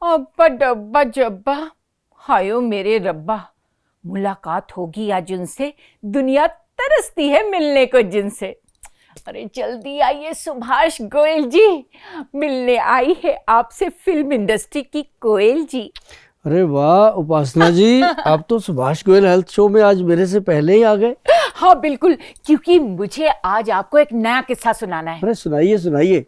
अब्बा डब्बा जब्बा, हायो मेरे रब्बा, मुलाकात होगी आज उनसे, दुनिया तरसती है मिलने को जिनसे। अरे जल्दी आइए सुभाष गोयल जी, मिलने आई है आपसे फिल्म इंडस्ट्री की कोयल जी। अरे वाह उपासना जी, आप तो सुभाष गोयल हेल्थ शो में आज मेरे से पहले ही आ गए। हाँ बिल्कुल, क्योंकि मुझे आज आपको एक नया किस्सा सुनाना है। अरे सुनाइए सुनाइए।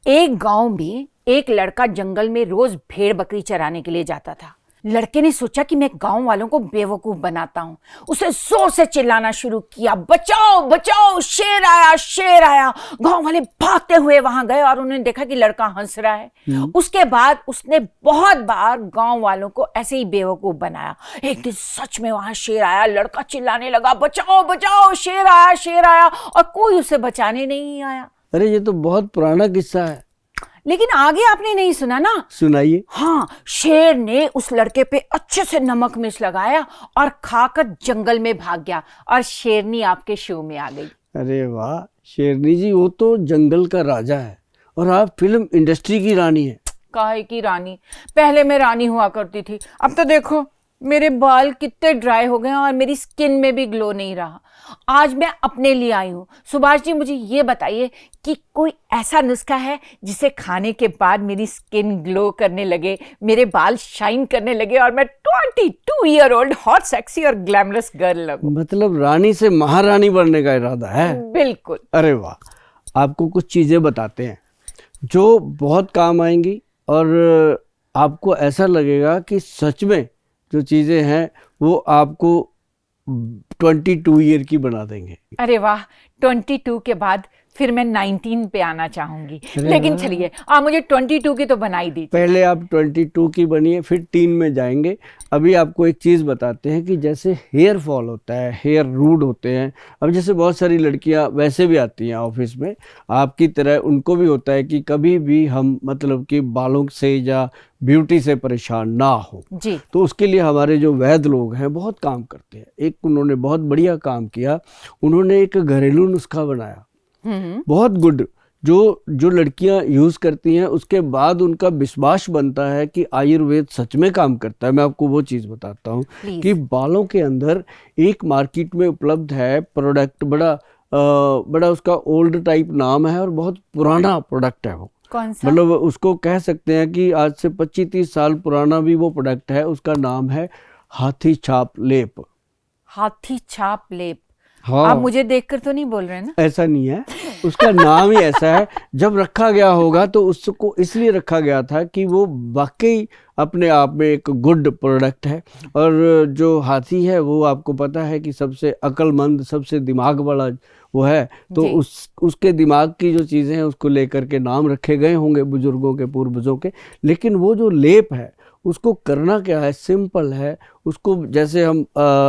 एक गांव में एक लड़का जंगल में रोज भेड़ बकरी चराने के लिए जाता था। लड़के ने सोचा कि मैं गांव वालों को बेवकूफ बनाता हूँ। उसे जोर से चिल्लाना शुरू किया, बचाओ बचाओ, शेर आया शेर आया। गांव वाले भागते हुए वहां गए और उन्होंने देखा कि लड़का हंस रहा है। उसके बाद उसने बहुत बार गांव वालों को ऐसे ही बेवकूफ बनाया। एक दिन सच में वहां शेर आया। लड़का चिल्लाने लगा, बचाओ बचाओ, शेर आया शेर आया, और कोई उसे बचाने नहीं आया। अरे ये तो बहुत पुराना किस्सा है। लेकिन आगे आपने नहीं सुना ना। सुनाइए। हाँ, शेर ने उस लड़के पे अच्छे से नमक मिर्च लगाया और खाकर जंगल में भाग गया और शेरनी आपके शो में आ गई। अरे वाह शेरनी जी, वो तो जंगल का राजा है और आप फिल्म इंडस्ट्री की रानी है। काहे की रानी? पहले मैं रानी हुआ करती थी, अब तो देखो मेरे बाल कितने ड्राई हो गए और मेरी स्किन में भी ग्लो नहीं रहा। आज मैं अपने लिए आई हूँ। सुभाष जी मुझे ये बताइए कि कोई ऐसा नुस्खा है जिसे खाने के बाद मेरी स्किन ग्लो करने लगे, मेरे बाल शाइन करने लगे और मैं 22 ईयर ओल्ड हॉट सेक्सी और ग्लैमरस गर्ल लगूं। मतलब रानी से महारानी बनने का इरादा है? बिल्कुल। अरे वाह, आपको कुछ चीजें बताते हैं जो बहुत काम आएंगी और आपको ऐसा लगेगा कि सच में जो चीजें हैं वो आपको 22 ईयर की बना देंगे। अरे वाह, 22 के बाद फिर मैं 19 पे आना चाहूंगी। लेकिन चलिए आप मुझे 22 की तो बनाई दीजिए। पहले आप 22 की बनिए, फिर 3 में जाएंगे। अभी आपको एक चीज़ बताते हैं कि जैसे हेयर फॉल होता है, हेयर रूड होते हैं। अब जैसे बहुत सारी लड़कियां वैसे भी आती हैं ऑफिस में, आपकी तरह उनको भी होता है कि कभी भी हम मतलब कि बालों से या ब्यूटी से परेशान ना हो जी। तो उसके लिए हमारे जो वैद्य लोग हैं बहुत काम करते हैं। एक उन्होंने बहुत बढ़िया काम किया, उन्होंने एक घरेलू नुस्खा बनाया, बहुत गुड, जो लड़कियां यूज करती हैं उसके बाद उनका विश्वास बनता है कि आयुर्वेद सच में काम करता है। मैं आपको वो चीज बताता हूँ कि बालों के अंदर एक मार्केट में उपलब्ध है प्रोडक्ट, बड़ा उसका ओल्ड टाइप नाम है और बहुत पुराना प्रोडक्ट है वो। कौन सा? मतलब उसको कह सकते हैं कि आज से 25-30 साल पुराना भी वो प्रोडक्ट है। उसका नाम है हाथी छाप लेप। हाथी छाप लेप? हाँ। आप मुझे देखकर तो नहीं बोल रहे ना? ऐसा नहीं है, उसका नाम ही ऐसा है। जब रखा गया होगा तो उसको इसलिए रखा गया था कि वो वाकई अपने आप में एक गुड प्रोडक्ट है। और जो हाथी है वो आपको पता है कि सबसे अक्लमंद, सबसे दिमाग वाला वो है, तो उसके दिमाग की जो चीज़ें हैं उसको लेकर के नाम रखे गए होंगे बुजुर्गों के, पूर्वजों के। लेकिन वो जो लेप है उसको करना क्या है, सिंपल है। उसको जैसे हम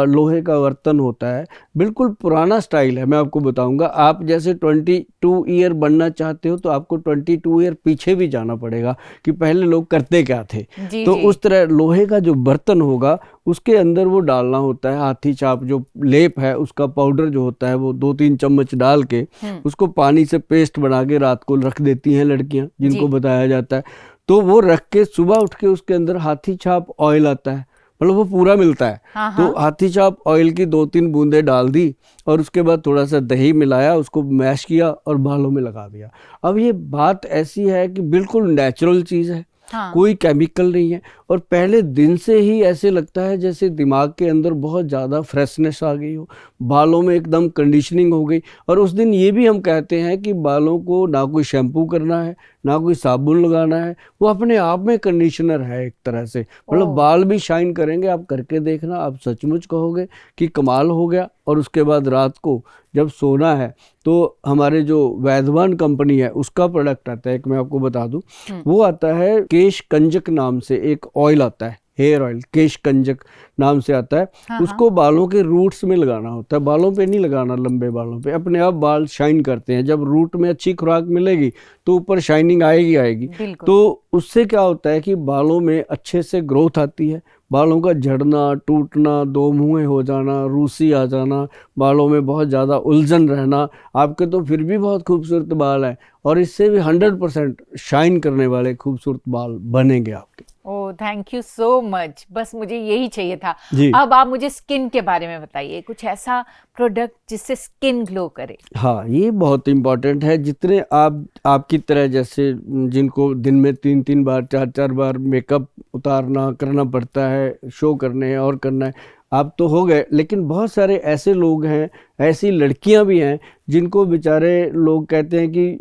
लोहे का बर्तन होता है, बिल्कुल पुराना स्टाइल है। मैं आपको बताऊंगा, आप जैसे 22 ईयर बनना चाहते हो तो आपको 22 ईयर पीछे भी जाना पड़ेगा कि पहले लोग करते क्या थे। तो उस तरह लोहे का जो बर्तन होगा उसके अंदर वो डालना होता है हाथी छाप जो लेप है, उसका पाउडर जो होता है वो 2-3 चम्मच डाल के उसको पानी से पेस्ट बना के रात को रख देती हैं लड़कियां, जिनको बताया जाता है। तो वो रख के सुबह उठ के उसके अंदर हाथी छाप ऑयल आता है, मतलब वो पूरा मिलता है। तो हाथी छाप ऑयल की 2-3 बूंदें डाल दी और उसके बाद थोड़ा सा दही मिलाया, उसको मैश किया और बालों में लगा दिया। अब ये बात ऐसी है कि बिल्कुल नेचुरल चीज़ है। कोई केमिकल नहीं है और पहले दिन से ही ऐसे लगता है जैसे दिमाग के अंदर बहुत ज़्यादा फ्रेशनेस आ गई हो, बालों में एकदम कंडीशनिंग हो गई। और उस दिन ये भी हम कहते हैं कि बालों को ना कोई शैम्पू करना है ना कोई साबुन लगाना है, वो अपने आप में कंडीशनर है एक तरह से। मतलब बाल भी शाइन करेंगे। आप करके देखना, आप सचमुच कहोगे कि कमाल हो गया। और उसके बाद रात को जब सोना है तो हमारे जो वैधवान कंपनी है उसका प्रोडक्ट आता है, एक मैं आपको बता दूं, वो आता है केश कंजक नाम से एक ऑयल आता है, हेयर ऑयल केश कंजक नाम से आता है। उसको बालों के रूट्स में लगाना होता है, बालों पे नहीं लगाना, लंबे बालों पे। अपने आप बाल शाइन करते हैं। जब रूट में अच्छी खुराक मिलेगी तो ऊपर शाइनिंग आएगी। तो उससे क्या होता है कि बालों में अच्छे से ग्रोथ आती है। बालों का झड़ना, टूटना, दो मुँहे हो जाना, रूसी आ जाना, बालों में बहुत ज़्यादा उलझन रहना, आपके तो फिर भी बहुत खूबसूरत बाल हैं और इससे भी 100% शाइन करने वाले खूबसूरत बाल बनेंगे आपके। ओह, थैंक यू सो मच। बस मुझे यही चाहिए था। जी। अब आप मुझे स्किन के बारे में बताइए, कुछ ऐसा प्रोडक्ट जिससे स्किन ग्लो करे। हाँ, ये बहुत इम्पोर्टेंट है। जितने आपकी तरह जैसे जिनको दिन में 3-3 बार 4-4 बार मेकअप उतारना करना पड़ता है, शो करने हैं और करना है, आप तो हो गए, लेकिन बहुत सारे ऐसे लोग हैं, ऐसी लड़कियां भी हैं जिनको बेचारे लोग कहते हैं कि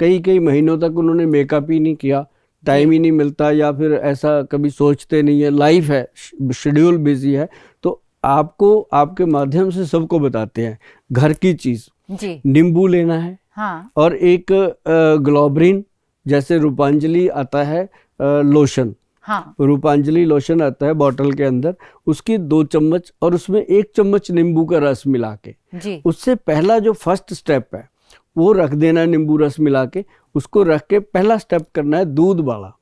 कई कई महीनों तक उन्होंने मेकअप ही नहीं किया, टाइम ही नहीं मिलता, या फिर ऐसा कभी सोचते नहीं है, लाइफ है, शेड्यूल बिजी है। तो आपको आपके माध्यम से सबको बताते हैं घर की चीज, जी। नींबू लेना है, हाँ। और एक ग्लोबरिन, जैसे रूपांजलि आता है लोशन, हाँ। रूपांजलि लोशन आता है बॉटल के अंदर, उसकी 2 चम्मच और उसमें 1 चम्मच नींबू का रस मिला के, जी। उससे पहला जो फर्स्ट स्टेप है वो रख देना है, नींबू रस मिला के उसको रख के पहला स्टेप करना है दूध वाला।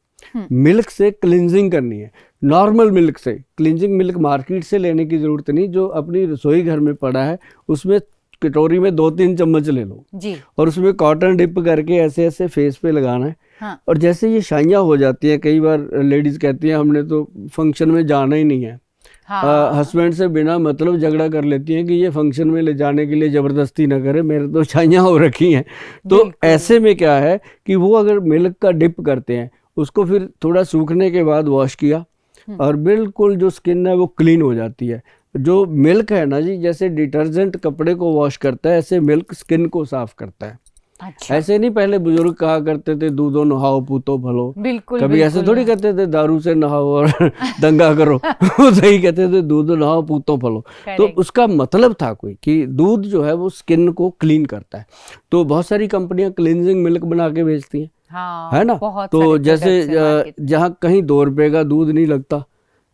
मिल्क से क्लिनजिंग करनी है, नॉर्मल मिल्क से। क्लिनजिंग मिल्क मार्केट से लेने की जरूरत नहीं, जो अपनी रसोई घर में पड़ा है उसमें कटोरी में 2-3 चम्मच ले लो जी। और उसमें कॉटन डिप करके ऐसे ऐसे फेस पे लगाना है। हाँ। और जैसे ये शाइयाँ हो जाती हैं, कई बार लेडीज कहती हैं हमने तो फंक्शन में जाना ही नहीं है, हाँ। हस्बैंड से बिना मतलब झगड़ा कर लेती हैं कि ये फंक्शन में ले जाने के लिए ज़बरदस्ती ना करे, मेरे तो छाइयाँ हो रखी हैं। तो बिल्कुल। ऐसे में क्या है कि वो अगर मिल्क का डिप करते हैं, उसको फिर थोड़ा सूखने के बाद वॉश किया और बिल्कुल जो स्किन है वो क्लीन हो जाती है। जो मिल्क है ना जी, जैसे डिटर्जेंट कपड़े को वॉश करता है, ऐसे मिल्क स्किन को साफ करता है। अच्छा। ऐसे नहीं पहले बुजुर्ग कहा करते थे दूधो नहाओ पूतो भलो, बिल्कुल कभी ऐसे बिल्कुल। थोड़ी कहते थे दारू से नहाओ और दंगा करो वो सही कहते थे दूधो नहाओ पूतो भलो। तो Correct। उसका मतलब था कोई कि दूध जो है वो स्किन को क्लीन करता है। तो बहुत सारी कंपनियां क्लींजिंग मिल्क बना के बेचती हैं, हाँ, है ना। बहुत तो सारे जैसे products हैं market में। जहाँ कहीं 2 रुपए का दूध नहीं लगता,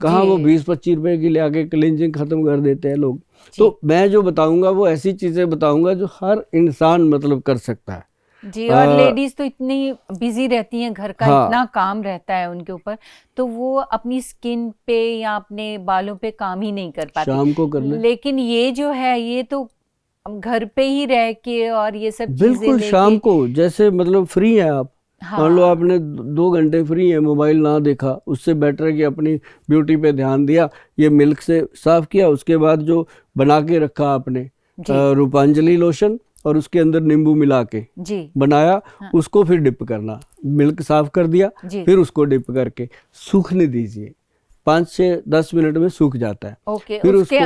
कहाँ वो जी। 20-25 रुपए की ले आके क्लींजिंग खत्म कर देते हैं लोग। तो मैं जो बताऊंगा वो ऐसी चीजें बताऊंगा जो हर इंसान मतलब कर सकता है। जी। और लेडीज तो इतनी बिजी रहती हैं, घर का हाँ। इतना काम रहता है उनके ऊपर, तो वो अपनी स्किन पे या अपने बालों पे काम ही नहीं कर पाती। शाम को कर ले। लेकिन ये जो है ये तो घर पे ही रह के और ये सब चीजें बिल्कुल लेके। शाम को, जैसे मतलब फ्री है आप, मान लो हाँ। आपने 2 घंटे फ्री है, मोबाइल ना देखा, उससे बेटर है कि अपनी ब्यूटी पे ध्यान दिया, ये मिल्क से साफ किया, उसके बाद जो बना के रखा आपने जी। रूपांजलि लोशन और उसके अंदर नींबू मिला के जी। बनाया, हाँ। उसको फिर डिप करना, मिल्क साफ कर दिया, जी। फिर उसको डिप करके सूखने दीजिए, 5 से 10 मिनट में सूख जाता है। ओके। फिर उसके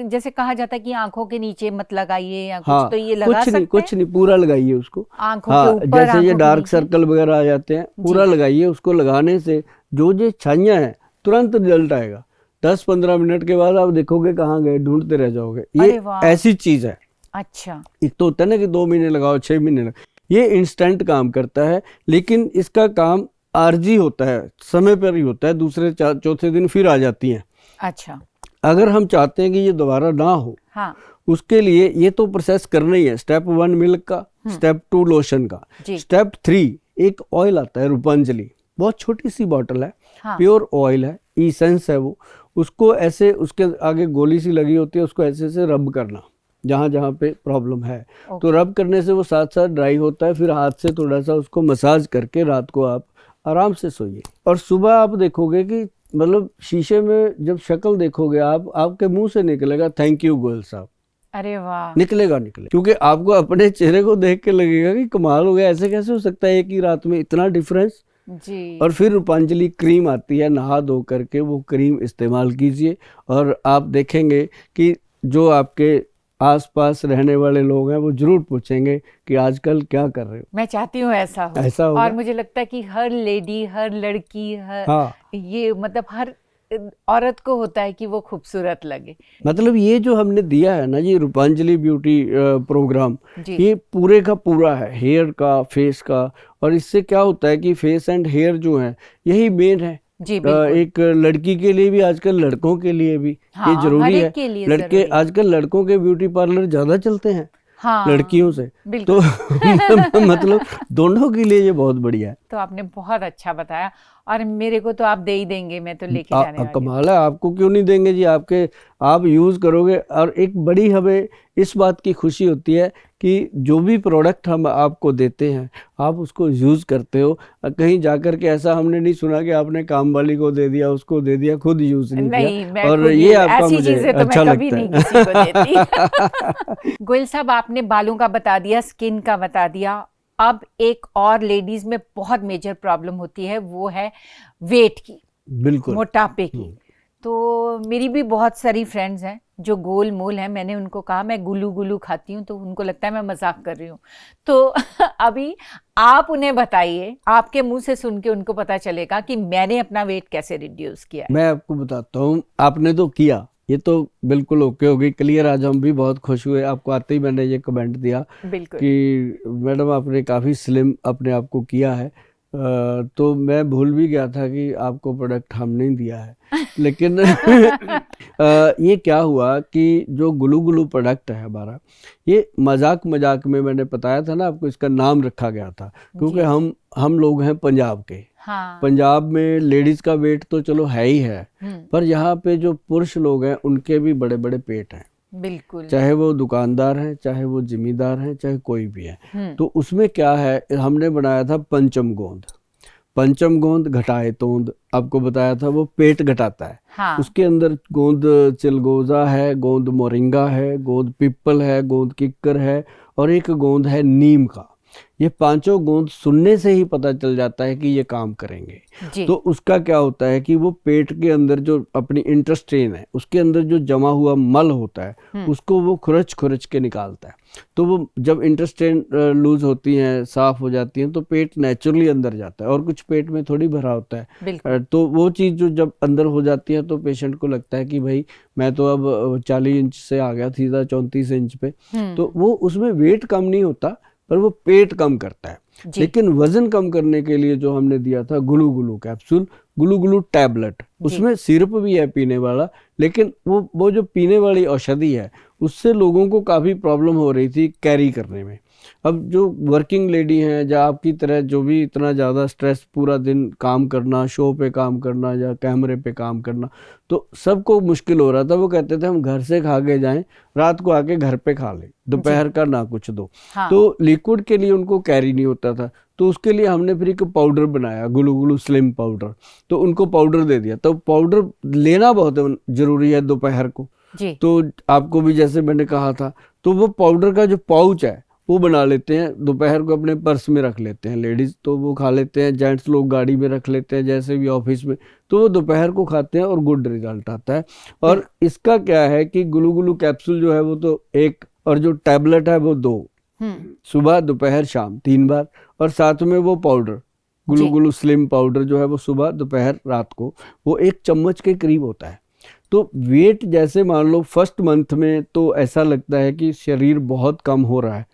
जैसे कहा जाता है कि आंखों के नीचे मत लगाइए या कुछ, हाँ, तो ये लगा सकते हैं? कुछ नहीं, पूरा लगाइए उसको। आंखों हाँ, के ऊपर, जैसे ये आंखों के डार्क नीचे? सर्कल वगैरह आ जाते हैं, पूरा लगाइए। उसको लगाने से जो छाइयाँ हैं तुरंत रिजल्ट आएगा। 10-15 मिनट के बाद आप देखोगे कहाँ गए, ढूंढते रह जाओगे। ये अरे वाह। ऐसी चीज है। अच्छा। एक तो होता है ना कि 2 महीने लगाओ, 6 महीने लगाओ, ये इंस्टेंट काम करता है, लेकिन इसका काम आरजी होता है, समय पर ही होता है, दूसरे चौथे दिन फिर आ जाती हैं। अच्छा। अगर हम चाहते हैं कि ये दोबारा ना हो, हाँ। उसके लिए ये तो प्रोसेस करना ही है। स्टेप 1 मिल्क का, स्टेप 2 लोशन का, जी। स्टेप 3 एक ऑयल आता है रूपांजलि, बहुत छोटी सी बॉटल है, हाँ। प्योर ऑयल है, इसेंस है वो। उसको ऐसे, उसके आगे गोली सी लगी होती है, उसको ऐसे ऐसे रब करना जहाँ जहाँ पे प्रॉब्लम है। तो रब करने से वो साथ साथ ड्राई होता है, फिर हाथ से थोड़ा सा उसको मसाज करके रात को आप आराम से सोइए। और सुबह आप देखोगे कि मतलब शीशे में जब शक्ल देखोगे आप, आपके मुंह से निकलेगा थैंक यू गोयल साहब। अरे वाह। निकलेगा, क्योंकि आपको अपने चेहरे को देख के लगेगा कि कमाल हो गया, ऐसे कैसे हो सकता है एक ही रात में इतना डिफरेंस। जी। और फिर रूपांजलि क्रीम आती है, नहा धो करके वो क्रीम इस्तेमाल कीजिए और आप देखेंगे कि जो आपके आसपास रहने वाले लोग हैं वो जरूर पूछेंगे कि आजकल क्या कर रहे हो। मैं चाहती हूँ ऐसा हो। ऐसा होगा। और मुझे लगता है कि हर लेडी, हर लड़की, हर हाँ, ये मतलब हर औरत को होता है कि वो खूबसूरत लगे। मतलब ये जो हमने दिया है ना जी रूपांजलि ब्यूटी प्रोग्राम, जी। ये पूरे का पूरा है, हेयर का, फेस का। और इससे क्या होता है कि फेस एंड हेयर जो है यही मेन है। जी बिल्कुल। एक लड़की के लिए भी, आजकल लड़कों के लिए भी हाँ, ये जरूरी हर है। एक के लिए लड़के जरूरी है। आजकल लड़कों के ब्यूटी पार्लर ज्यादा चलते हैं हाँ, लड़कियों से, तो बिल्कुल। मतलब दोनों के लिए ये बहुत बढ़िया है। तो आपने बहुत अच्छा बताया। और मेरे को तो आप दे ही देंगे, मैं तो लेके जाने वाली हूँ। कमाल है, आपको क्यों नहीं देंगे जी। आप यूज़ करोगे। और एक बड़ी हमें इस बात की खुशी होती है कि जो भी प्रोडक्ट हम आपको देते हैं आप उसको यूज़ करते हो। कहीं जाकर के ऐसा हमने नहीं सुना कि आपने काम वाली को दे दिया, उसको दे दिया, खुद यूज़ नहीं नहीं, किया। मैं और खुद ये आपका ऐसी मुझे चीजें तो अच्छा मैं कभी लगता नहीं है। किसी को देती। गोयल साहब, आपने बालों का बता दिया, स्किन का बता दिया। अब एक और लेडीज में बहुत मेजर प्रॉब्लम होती है, वो है वेट की, बिल्कुल। मोटापे की। तो मेरी भी बहुत सारी फ्रेंड्स हैं जो गोल मोल हैं। मैंने उनको कहा मैं गुलू गुलू खाती हूँ, तो उनको लगता है मैं मजाक कर रही हूँ। तो अभी आप उन्हें बताइए, आपके मुंह से सुन के उनको पता चलेगा कि मैंने अपना वेट कैसे रिड्यूस किया है। मैं आपको बताता हूँ, आपने तो किया, ये तो बिल्कुल ओके हो गई, क्लियर। आज हम भी बहुत खुश हुए, आपको आते ही मैंने ये कमेंट दिया बिल्कुल। कि मैडम आपने काफ़ी स्लिम अपने आप को किया है। तो मैं भूल भी गया था कि आपको प्रोडक्ट हम नहीं दिया है। लेकिन ये क्या हुआ कि जो गुलू गुलू प्रोडक्ट है हमारा, ये मजाक मजाक में मैंने बताया था ना आपको, इसका नाम रखा गया था क्योंकि जी। हम लोग हैं पंजाब के। हाँ। पंजाब में लेडीज का वेट तो चलो है ही है, पर यहाँ पे जो पुरुष लोग हैं उनके भी बड़े बड़े पेट हैं। बिल्कुल। चाहे वो दुकानदार हैं, चाहे वो जिम्मेदार हैं, चाहे कोई भी है। तो उसमें क्या है, हमने बनाया था पंचम गोंद। पंचम गोंद घटाए तोंद, आपको बताया था, वो पेट घटाता है। हाँ। उसके अंदर गोंद चिलगोजा है, गोंद मोरिंगा है, गोंद पिपल है, गोंद किक्कर है, और एक गोंद है नीम का। ये पांचों गोंद सुनने से ही पता चल जाता है कि ये काम करेंगे। जी। तो उसका क्या होता है कि वो पेट के अंदर जो अपनी इंटेस्टाइन है, उसके अंदर जो जमा हुआ मल होता है उसको वो खुरच खुरच के निकालता है। तो वो जब इंटेस्टाइन लूज होती हैं, साफ हो जाती हैं, तो पेट नेचुरली अंदर जाता है, और कुछ पेट में थोड़ी भरा होता है। तो वो चीज़ जो जब अंदर हो जाती है तो पेशेंट को लगता है कि भाई मैं तो अब 40 इंच से आ गया सीधा 34 इंच पे। तो वो उसमें वेट कम नहीं होता, पर वो पेट कम करता है। लेकिन वजन कम करने के लिए जो हमने दिया था गुलू गुलू कैप्सूल, गुलू गुलू टैबलेट, उसमें सिरप भी है पीने वाला, लेकिन वो जो पीने वाली औषधि है उससे लोगों को काफ़ी प्रॉब्लम हो रही थी कैरी करने में। अब जो वर्किंग लेडी हैं, या आपकी तरह जो भी इतना ज़्यादा स्ट्रेस, पूरा दिन काम करना, शो पे काम करना या कैमरे पे काम करना, तो सबको मुश्किल हो रहा था। वो कहते थे हम घर से खा के जाएं, रात को आके घर पे खा लें, दोपहर का ना कुछ दो। हाँ। तो लिक्विड के लिए उनको कैरी नहीं होता था, तो उसके लिए हमने फिर एक पाउडर बनाया, गुलू गुलू स्लिम पाउडर। तो उनको पाउडर दे दिया। तो पाउडर लेना बहुत जरूरी है दोपहर को। जी। तो आपको भी जैसे मैंने कहा था, तो वो पाउडर का जो पाउच है वो बना लेते हैं, दोपहर को अपने पर्स में रख लेते हैं लेडीज, तो वो खा लेते हैं। जेंट्स लोग गाड़ी में रख लेते हैं, जैसे भी ऑफिस में, तो वो दोपहर को खाते हैं और गुड रिजल्ट आता है। और इसका क्या है कि गुलू गुलू कैप्सूल जो है वो तो एक, और जो टैबलेट है वो 2, सुबह दोपहर शाम 3 बार, और साथ में वो पाउडर गुलू गुलू स्लिम पाउडर जो है वो सुबह दोपहर रात को, वो 1 चम्मच के करीब होता है। तो वेट जैसे मान लो फर्स्ट मंथ में तो ऐसा लगता है कि शरीर बहुत कम हो रहा है,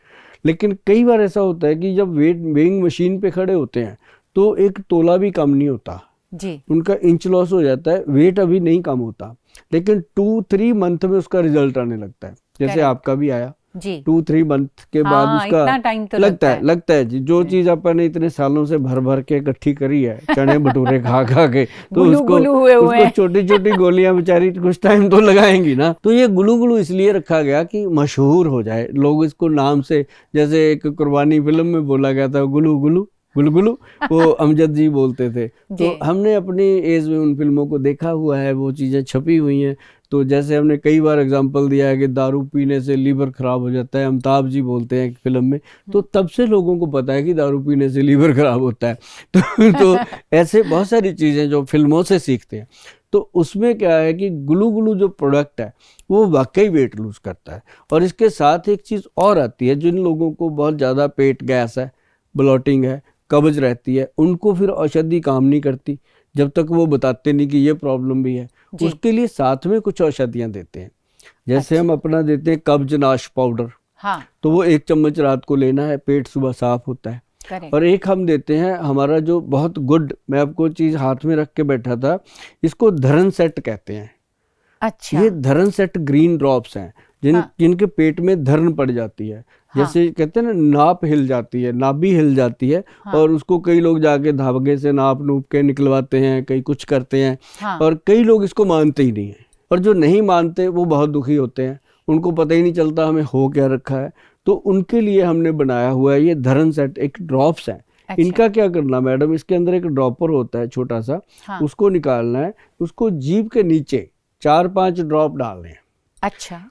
लेकिन कई बार ऐसा होता है कि जब वेट वेइंग मशीन पे खड़े होते हैं तो 1 तोला भी कम नहीं होता जी। उनका, इंच लॉस हो जाता है, वेट अभी नहीं कम होता, लेकिन 2-3 मंथ में उसका रिजल्ट आने लगता है, जैसे आपका भी आया जी। 2-3 मंथ के बाद उसका इतना टाइम तो लगता है जी। जो चीज अपन ने इतने सालों से भर भर के इकट्ठी करी है, चने भटूरे खा खा के, तो उसको छोटी छोटी गोलियां बेचारी कुछ टाइम तो लगाएंगी ना। तो ये गुलू गुलू इसलिए रखा गया कि मशहूर हो जाए, लोग इसको नाम से, जैसे एक कुर्बानी फिल्म में बोला गया था गुलू गुलू गुलगुलू, वो अमजद जी बोलते थे। तो हमने अपनी एज में उन फिल्मों को देखा हुआ है, वो चीज़ें छपी हुई हैं। तो जैसे हमने कई बार एग्जांपल दिया है कि दारू पीने से लीवर खराब हो जाता है, अमिताभ जी बोलते हैं एक फिल्म में, तो तब से लोगों को पता है कि दारू पीने से लीवर खराब होता है। तो ऐसे बहुत सारी चीज़ें जो फिल्मों से सीखते हैं। तो उसमें क्या है कि गुलू गुलू जो प्रोडक्ट है वो वाकई वेट लूज करता है। और इसके साथ एक चीज़ और आती है, जिन लोगों को बहुत ज़्यादा पेट गैस है, ब्लोटिंग है, कब्ज रहती है, उनको फिर औषधि काम नहीं करती जब तक वो बताते नहीं कि ये प्रॉब्लम भी है। उसके लिए साथ में कुछ औषधियाँ देते हैं, जैसे हम अपना देते हैं कब्ज नाश पाउडर। हाँ। तो वो 1 चम्मच रात को लेना है, पेट सुबह साफ होता है। और एक हम देते हैं हमारा जो बहुत गुड, मैं आपको चीज हाथ में रख के बैठा था, इसको धरन सेट कहते हैं। अच्छा। ये धरन सेट ग्रीन ड्रॉप्स हैं, जिनके पेट में धर्न पड़ जाती है, जैसे कहते हैं ना नाप हिल जाती है, नाभि हिल जाती है, और उसको कई लोग जाके धागे से नाप नूप के निकलवाते हैं, कई कुछ करते हैं, और कई लोग इसको मानते ही नहीं है, और जो नहीं मानते वो बहुत दुखी होते हैं, उनको पता ही नहीं चलता हमें हो क्या रखा है। तो उनके लिए हमने बनाया हुआ है ये धर्न सेट, एक ड्रॉप्स है। अच्छा। इनका क्या करना मैडम, इसके अंदर एक ड्रॉपर होता है छोटा सा, उसको निकालना है, उसको जीभ के नीचे 4-5 ड्रॉप डालने हैं। अच्छा।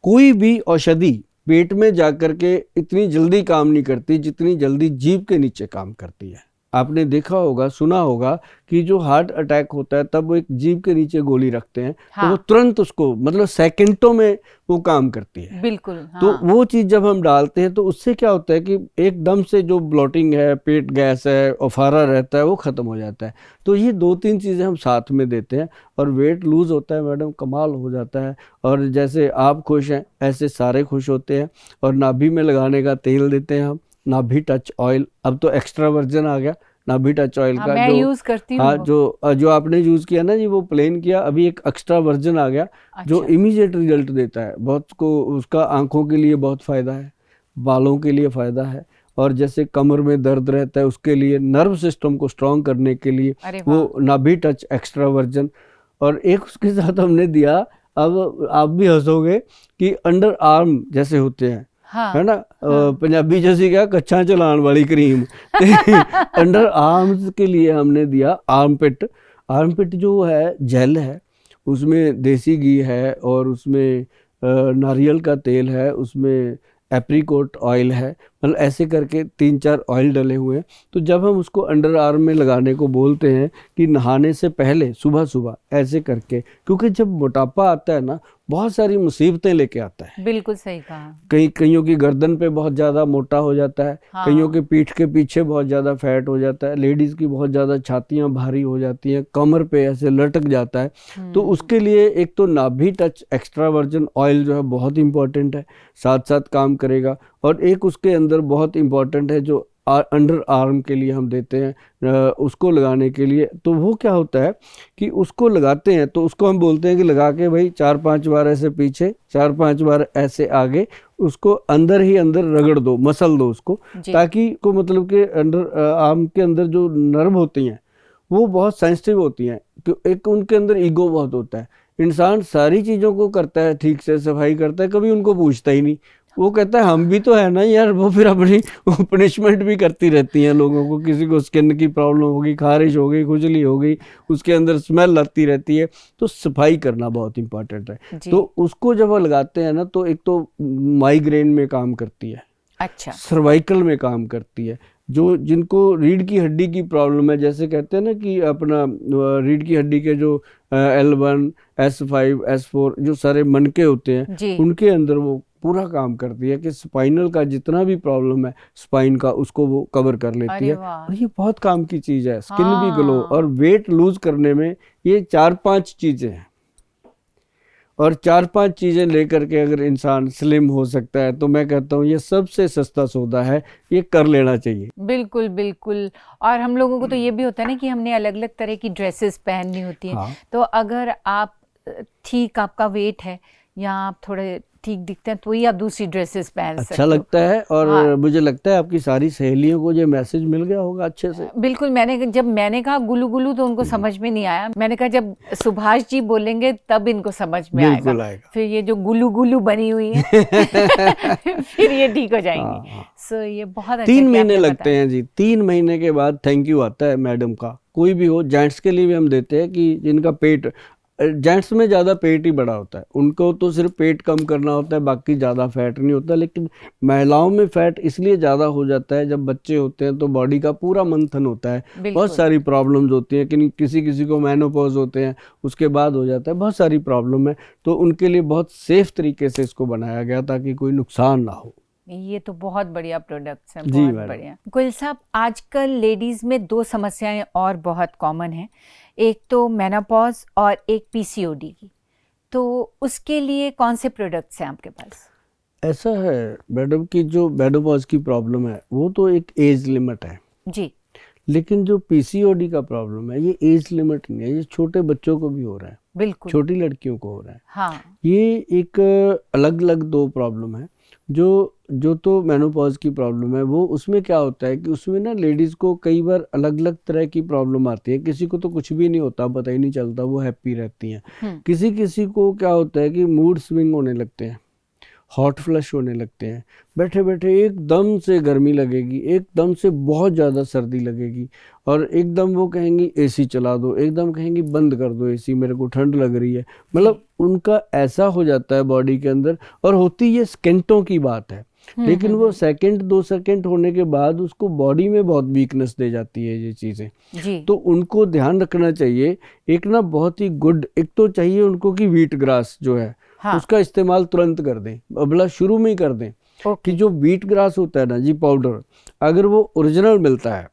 कोई भी औषधि पेट में जाकर के इतनी जल्दी काम नहीं करती जितनी जल्दी जीभ के नीचे काम करती है। आपने देखा होगा, सुना होगा कि जो हार्ट अटैक होता है तब वो एक जीभ के नीचे गोली रखते हैं, तो वो तुरंत उसको मतलब सेकंडों में वो काम करती है। बिल्कुल। तो वो चीज जब हम डालते हैं तो उससे क्या होता है कि एकदम से जो ब्लोटिंग है, पेट गैस है, अफारा रहता है, वो खत्म हो जाता है। तो ये 2-3 चीजें हम साथ में देते हैं और वेट लूज होता है मैडम, कमाल हो जाता है। और जैसे आप खुश हैं ऐसे सारे खुश होते हैं। और नाभि में लगाने का तेल देते हैं हम, नाभि टच ऑयल। अब तो एक्स्ट्रा वर्जन आ गया नाभि टच ऑयल का, मैं यूज करती हूँ। हाँ, जो आपने यूज किया ना जी, वो प्लेन किया, अभी एक एक्स्ट्रा वर्जन आ गया। अच्छा। जो इमीडिएट रिजल्ट देता है, बहुत को उसका आंखों के लिए बहुत फायदा है, बालों के लिए फायदा है, और जैसे कमर में दर्द रहता है उसके लिए, नर्व सिस्टम को स्ट्रॉन्ग करने के लिए वो नाभि टच एक्स्ट्रा वर्जन। और एक उसके साथ हमने दिया, अब आप भी हंसोगे, कि अंडर आर्म जैसे होते हैं, है ना, पंजाबी जैसी क्या कच्छा चलान वाली क्रीम। अंडर आर्म्स के लिए हमने दिया आर्मपिट। आर्मपिट जो है जेल है, उसमें देसी घी है, और उसमें नारियल का तेल है, उसमें एप्रीकोट ऑयल है, मतलब ऐसे करके 3-4 ऑयल डले हुए हैं। तो जब हम उसको अंडर आर्म में लगाने को बोलते हैं कि नहाने से पहले सुबह सुबह ऐसे करके, क्योंकि जब मोटापा आता है ना, बहुत सारी मुसीबतें लेके आता है। बिल्कुल सही कहा। कईयों की गर्दन पे बहुत ज़्यादा मोटा हो जाता है, कईयों के पीठ के पीछे बहुत ज़्यादा फैट हो जाता है, लेडीज़ की बहुत ज़्यादा छातियाँ भारी हो जाती हैं, कमर पे ऐसे लटक जाता है। तो उसके लिए एक तो नाभि टच एक्स्ट्रा वर्जिन ऑयल जो है बहुत इंपॉर्टेंट है, साथ साथ काम करेगा। और एक उसके अंदर बहुत इंपॉर्टेंट है जो अंडर आर्म के लिए हम देते हैं, उसको लगाने के लिए। तो वो क्या होता है कि उसको लगाते हैं तो उसको हम बोलते हैं कि लगा के भाई 4-5 बार ऐसे पीछे, 4-5 बार ऐसे आगे, उसको अंदर ही अंदर रगड़ दो, मसल दो उसको, ताकि को मतलब कि अंडर आर्म के अंदर जो नर्व होती हैं वो बहुत सेंसिटिव होती हैं। एक उनके अंदर ईगो बहुत होता है, इंसान सारी चीज़ों को करता है, ठीक से सफाई करता है, कभी उनको पूछता ही नहीं। वो कहता है हम भी तो है ना यार, वो फिर अपनी पनिशमेंट भी करती रहती हैं लोगों को। किसी को स्किन की प्रॉब्लम होगी, खारिश हो गई, खुजली हो गई, उसके अंदर स्मेल आती रहती है, तो सफाई करना बहुत इंपॉर्टेंट है। तो उसको जब वो लगाते हैं ना, तो एक तो माइग्रेन में काम करती है, अच्छा, सर्वाइकल में काम करती है, जो जिनको रीढ़ की हड्डी की प्रॉब्लम है, जैसे कहते हैं ना कि अपना रीढ़ की हड्डी के जो L1, S5, S4 जो सारे मनके होते हैं, उनके अंदर वो पूरा काम करती है कि स्पाइनल का जितना भी प्रॉब्लम है स्पाइन का, उसको वो कवर कर लेती है। और ये बहुत काम की चीज़ है, स्किन भी ग्लो और वेट लूज करने में ये 4-5 चीज़ें हैं। और 4-5 चीज़ें लेकर के अगर इंसान स्लिम हो सकता है, तो मैं कहता हूँ ये सबसे सस्ता सौदा है, ये कर लेना चाहिए। बिल्कुल बिल्कुल। और हम लोगों को तो ये भी होता है ना कि हमने अलग अलग तरह की ड्रेसेस पहननी होती हैं। तो अगर आप ठीक आपका वेट है या आप थोड़े ठीक दिखते हैं तो ही आप दूसरी ड्रेसेस पहन सकते हो। अच्छा लगता है। और मुझे लगता है आपकी सारी सहेलियों को ये मैसेज मिल गया होगा अच्छे से। बिल्कुल। जब मैंने कहा गुलू गुलू तो उनको समझ में नहीं आया। मैंने कहा जब सुभाष जी बोलेंगे तब इनको समझ में आएगा। फिर ये जो गुलू गुलू बनी हुई है फिर ये ठीक हो जाएंगी। सो ये बहुत अच्छा। 3 महीने लगते हैं जी। 3 महीने के बाद थैंक यू आता है मैडम का। कोई भी हो, जेंट्स के लिए भी हम देते हैं कि जिनका पेट, जेंट्स में ज़्यादा पेट ही बड़ा होता है, उनको तो सिर्फ पेट कम करना होता है, बाकी ज़्यादा फैट नहीं होता। लेकिन महिलाओं में फैट इसलिए ज़्यादा हो जाता है, जब बच्चे होते हैं तो बॉडी का पूरा मंथन होता है, बहुत सारी प्रॉब्लम्स होती हैं। कि किसी को मेनोपॉज होते हैं, उसके बाद हो जाता है, बहुत सारी प्रॉब्लम है। तो उनके लिए बहुत सेफ तरीके से इसको बनाया गया ताकि कोई नुकसान ना हो। ये तो बहुत बढ़िया प्रोडक्ट्स हैं, बहुत बढ़िया। गुल साहब, आजकल लेडीज़ में 2 समस्याएं और बहुत कॉमन हैं, एक तो मेनोपॉज और एक पीसीओडी की। तो उसके लिए कौन से प्रोडक्ट्स हैं आपके पास? ऐसा है मैडम कि जो मेनोपॉज की प्रॉब्लम है वो तो एक एज लिमिट है जी, लेकिन जो पीसीओडी का प्रॉब्लम है, ये एज लिमिट नहीं है, ये छोटे बच्चों को भी हो रहा है, बिल्कुल, छोटी लड़कियों को हो रहा है। हाँ, ये एक अलग अलग दो प्रॉब्लम है। जो तो मेनोपॉज की प्रॉब्लम है, वो उसमें क्या होता है कि उसमें ना लेडीज को कई बार अलग अलग तरह की प्रॉब्लम आती है। किसी को तो कुछ भी नहीं होता, पता ही नहीं चलता, वो हैप्पी रहती हैं। किसी किसी को क्या होता है कि मूड स्विंग होने लगते हैं, हॉट फ्लश होने लगते हैं, बैठे बैठे एकदम से गर्मी लगेगी, एकदम से बहुत ज़्यादा सर्दी लगेगी, और एकदम वो कहेंगी एसी चला दो, एकदम कहेंगी बंद कर दो एसी, मेरे को ठंड लग रही है। मतलब उनका ऐसा हो जाता है बॉडी के अंदर, और होती ये सेकेंडों की बात है, लेकिन वो सेकंड 2 सेकंड होने के बाद उसको बॉडी में बहुत वीकनेस दे जाती है ये चीज़ें। जी, तो उनको ध्यान रखना चाहिए। एक ना बहुत ही गुड, एक तो चाहिए उनको कि व्हीट ग्रास जो है, हाँ, उसका इस्तेमाल तुरंत कर दें, अबला शुरू में ही कर दें। कि जो व्हीट ग्रास होता है ना जी, पाउडर, अगर वो ओरिजिनल मिलता है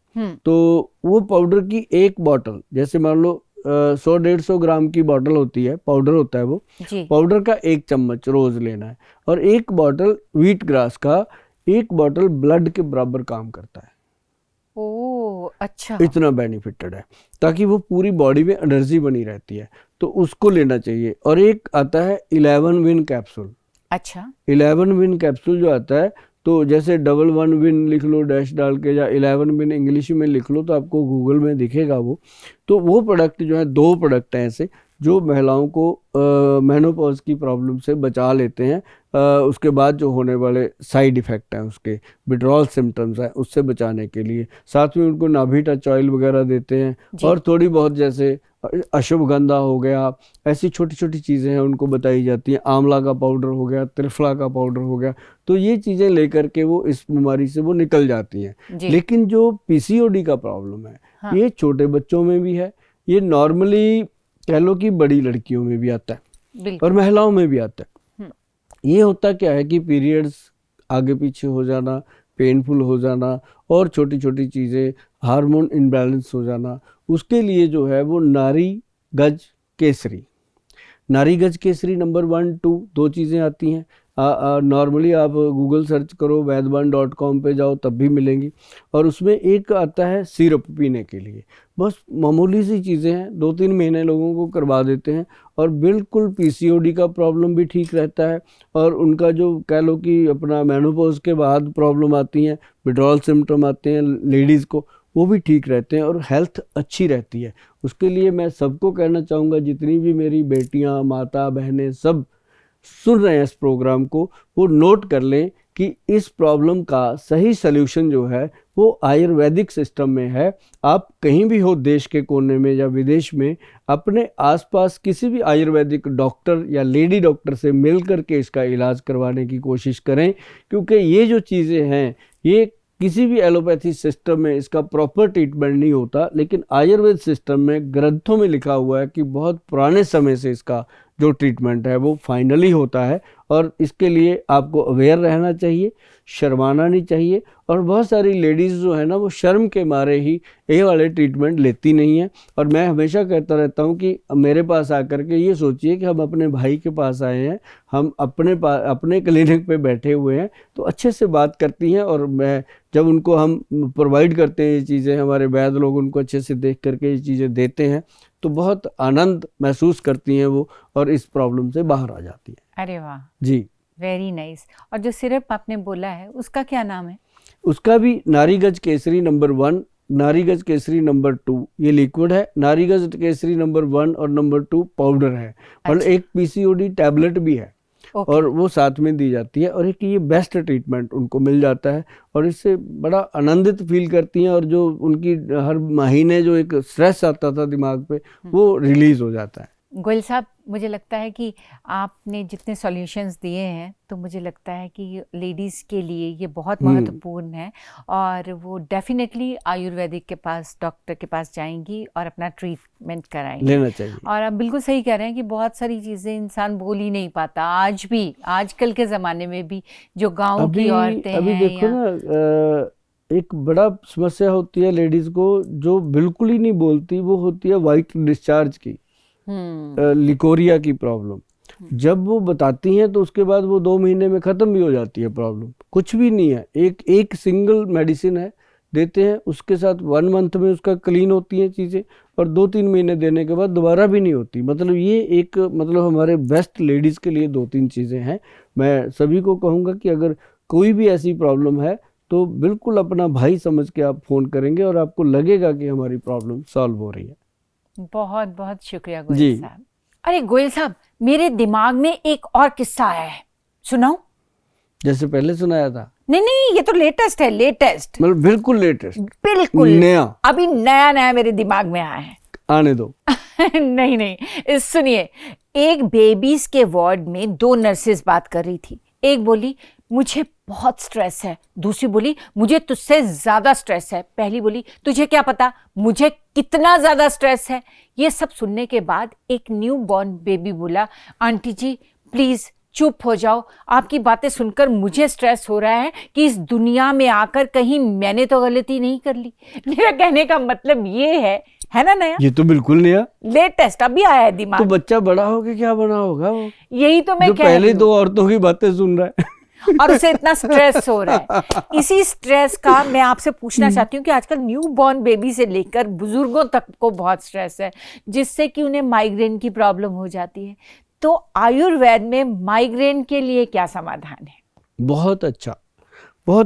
तो वो पाउडर की एक बॉटल, जैसे मान लो 100-150 ग्राम की बॉटल होती है, पाउडर होता है वो, पाउडर का 1 चम्मच रोज लेना है, और 1 बॉटल व्हीट ग्रास का 1 बॉटल ब्लड के बराबर काम करता है। ओ, अच्छा, इतना बेनिफिटेड है, ताकि वो पूरी बॉडी में एनर्जी बनी रहती है, तो उसको लेना चाहिए। और एक आता है 11 विन कैप्सूल। अच्छा, 11 विन कैप्सूल जो आता है, तो जैसे 11 विन लिख लो डैश डाल के, या 11 विन इंग्लिश में लिख लो, तो आपको गूगल में दिखेगा वो। तो वो प्रोडक्ट जो है, 2 प्रोडक्ट हैं ऐसे जो महिलाओं को मेनोपॉज की प्रॉब्लम से बचा लेते हैं। उसके बाद जो होने वाले साइड इफ़ेक्ट हैं, उसके विड्रॉल सिम्टम्स हैं, उससे बचाने के लिए साथ में उनको नाभि टच ऑयल वगैरह देते हैं, और थोड़ी बहुत जैसे अश्वगंधा हो गया, ऐसी छोटी छोटी चीज़ें हैं उनको बताई जाती हैं, आंवला का पाउडर हो गया, त्रिफला का पाउडर हो गया, तो ये चीज़ें लेकर के वो इस बीमारी से वो निकल जाती हैं। लेकिन जो पीसीओडी का प्रॉब्लम है, हाँ, ये छोटे बच्चों में भी है, ये नॉर्मली कह लो कि बड़ी लड़कियों में भी आता है और महिलाओं में भी आता है। ये होता क्या है कि पीरियड्स आगे पीछे हो जाना, पेनफुल हो जाना, और छोटी छोटी चीज़ें, हार्मोन इनबैलेंस हो जाना, उसके लिए जो है वो नारी गज केसरी, नारी गज केसरी नंबर 1, 2 2 चीज़ें आती हैं। नॉर्मली आप गूगल सर्च करो, वैद्यवान.com पे जाओ तब भी मिलेंगी, और उसमें एक आता है सिरप पीने के लिए। बस मामूली सी चीज़ें हैं, 2-3 महीने लोगों को करवा देते हैं, और बिल्कुल पीसीओडी का प्रॉब्लम भी ठीक रहता है, और उनका जो कह लो कि अपना मेनोपॉज के बाद प्रॉब्लम आती हैं, विड्रॉल सिम्टम आते हैं लेडीज़ को, वो भी ठीक रहते हैं, और हेल्थ अच्छी रहती है। उसके लिए मैं सबको कहना चाहूँगा, जितनी भी मेरी बेटियाँ, माता, बहनें सब सुन रहे हैं इस प्रोग्राम को, वो नोट कर लें कि इस प्रॉब्लम का सही सल्यूशन जो है वो आयुर्वेदिक सिस्टम में है। आप कहीं भी हो, देश के कोने में या विदेश में, अपने आसपास किसी भी आयुर्वेदिक डॉक्टर या लेडी डॉक्टर से मिल करके इसका इलाज करवाने की कोशिश करें, क्योंकि ये जो चीज़ें हैं, ये किसी भी एलोपैथी सिस्टम में इसका प्रॉपर ट्रीटमेंट नहीं होता, लेकिन आयुर्वेद सिस्टम में ग्रंथों में लिखा हुआ है कि बहुत पुराने समय से इसका जो ट्रीटमेंट है वो फाइनली होता है। और इसके लिए आपको अवेयर रहना चाहिए, शर्माना नहीं चाहिए। और बहुत सारी लेडीज़ जो है ना, वो शर्म के मारे ही ये वाले ट्रीटमेंट लेती नहीं है। और मैं हमेशा कहता रहता हूँ कि मेरे पास आकर के ये सोचिए कि हम अपने भाई के पास आए हैं, हम अपने क्लिनिक पे बैठे हुए हैं, तो अच्छे से बात करती हैं। और मैं जब उनको हम प्रोवाइड करते हैं ये चीज़ें, हमारे वैद्य लोग उनको अच्छे से देख करके ये चीज़ें देते हैं, तो बहुत आनंद महसूस करती हैं वो, और इस प्रॉब्लम से बाहर आ जाती हैं। अरे वाह जी, वेरी नाइस। और जो सिरप आपने बोला है उसका क्या नाम है? उसका भी नारीगज केसरी नंबर 1, नारीगज केसरी नंबर 2 ये लिक्विड है, नारीगज केसरी नंबर 1 और नंबर 2 पाउडर है। मतलब एक पीसीओडी टैबलेट भी है, और वो साथ में दी जाती है, और एक ये बेस्ट ट्रीटमेंट उनको मिल जाता है, और इससे बड़ा आनंदित फील करती हैं। और जो उनकी हर महीने जो एक स्ट्रेस आता था दिमाग पे, वो रिलीज हो जाता है। गोयल साहब, मुझे लगता है कि आपने जितने सॉल्यूशंस दिए हैं, तो मुझे लगता है कि लेडीज़ के लिए ये बहुत महत्वपूर्ण है, और वो डेफिनेटली आयुर्वेदिक के पास, डॉक्टर के पास जाएंगी और अपना ट्रीटमेंट कराएंगी, लेना चाहिए। और आप बिल्कुल सही कह रहे हैं कि बहुत सारी चीज़ें इंसान बोल ही नहीं पाता आज भी, आजकल के ज़माने में भी जो गाँव की औरतें हैं। अभी देखो ना, एक बड़ा समस्या होती है लेडीज़ को, जो बिल्कुल ही नहीं बोलती, वो होती है वाइट डिस्चार्ज की, लिकोरिया की प्रॉब्लम। जब वो बताती हैं तो उसके बाद वो 2 महीने में ख़त्म भी हो जाती है प्रॉब्लम, कुछ भी नहीं है। एक सिंगल मेडिसिन है देते हैं, उसके साथ 1 मंथ में उसका क्लीन होती हैं चीज़ें, और 2-3 महीने देने के बाद दोबारा भी नहीं होती। मतलब ये एक मतलब हमारे बेस्ट लेडीज़ के लिए 2-3 चीज़ें हैं। मैं सभी को कहूँगा कि अगर कोई भी ऐसी प्रॉब्लम है तो बिल्कुल अपना भाई समझ के आप फ़ोन करेंगे और आपको लगेगा कि हमारी प्रॉब्लम सॉल्व हो रही है। बहुत बहुत शुक्रिया जी। गोयल साहब। अरे गोयल साहब, मेरे दिमाग में एक और किस्सा आया है, सुनाऊं? जैसे पहले सुनाया था? नहीं नहीं, ये तो लेटेस्ट है, लेटेस्ट, मतलब बिल्कुल लेटेस्ट, बिल्कुल नया, अभी नया नया मेरे दिमाग में आया है। आने दो। नहीं नहीं, सुनिए। एक बेबीज के वार्ड में 2 नर्सेस बात कर रही थी। एक बोली मुझे बहुत स्ट्रेस है, दूसरी बोली मुझे तुझसे ज्यादा स्ट्रेस है। पहली बोली तुझे क्या पता मुझे कितना ज्यादा स्ट्रेस है। ये सब सुनने के बाद एक न्यू बॉर्न बेबी बोला, आंटी जी प्लीज चुप हो जाओ, आपकी बातें सुनकर मुझे स्ट्रेस हो रहा है कि इस दुनिया में आकर कहीं मैंने तो गलती नहीं कर ली। मेरा कहने का मतलब ये है ना नया? ये तो बिल्कुल नया, लेटेस्ट, अभी आया है दिमाग। तो बच्चा बड़ा होके क्या बना होगा वो, यही तो मैं जो कह रही पहले हूँ। 2 औरतों की बातें सुन रहा है। और उसे इतना स्ट्रेस हो रहा है। इसी स्ट्रेस का मैं आपसे पूछना चाहती हूँ कि आजकल न्यू बॉर्न बेबी से लेकर बुजुर्गों तक को बहुत स्ट्रेस है, जिससे कि उन्हें माइग्रेन की प्रॉब्लम हो जाती है। तो आयुर्वेद में माइग्रेन के लिए क्या समाधान है? बहुत